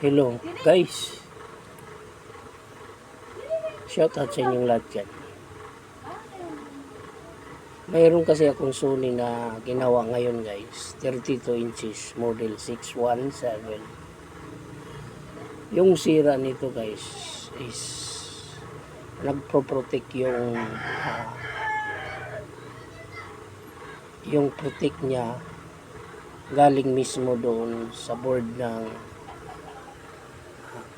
Hello guys, shout out sa inyong lahat dyan. Mayroon kasi akong Sony na ginawa ngayon guys, 32 inches model 617. Yung sira nito guys is nagpro-protect yung protect niya galing mismo doon sa board ng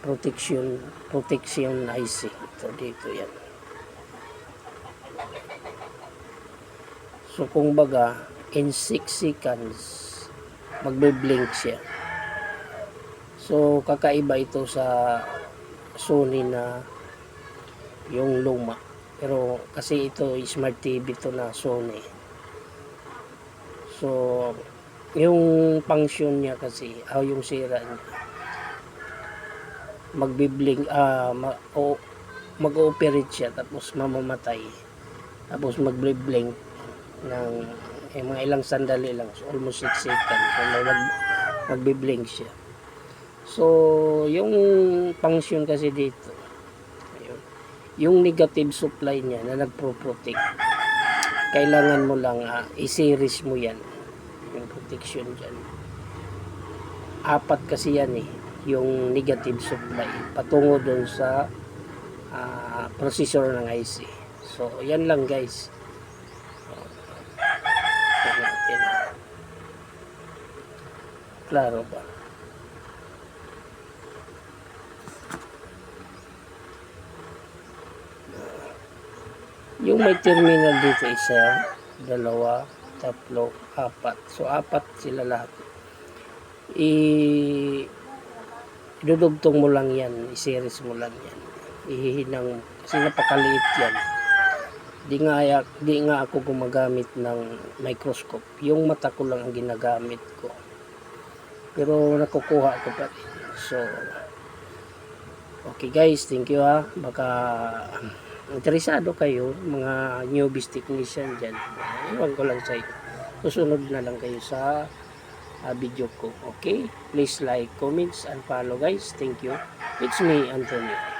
protection IC. Ito dito yan. So kung baga in 6 seconds magbe-blink siya. So kakaiba ito sa Sony na yung luma. Pero kasi ito smart TV to na Sony. So yung function niya kasi yung sira niya magbi-blink mag-ooperate siya tapos mamamatay tapos magbi-blink ng mga ilang sandali lang, so almost 6 seconds, so magbi-blink siya. So yung function kasi dito yung negative supply niya na nagpro-protect, kailangan mo lang i-series mo yan, yung protection dyan. 4 kasi yan yung negative supply patungo doon sa processor ng IC. So yan lang guys. Klaro ba? Yung may terminal dito isa, 2, 3, 4. So 4 sila lahat. Idudugtong mo lang yan, i-series mo lang yan, ihihinang kasi napakaliit yan. Di nga ako gumagamit ng microscope, yung mata ko lang ang ginagamit ko, pero nakukuha ko pa rin. So okay guys, thank you baka interesado kayo mga newbies technician dyan, iwan ko lang sa inyo, susunod na lang kayo sa video ko. Okay, please like, comments and follow guys. Thank you. It's me, Antonio.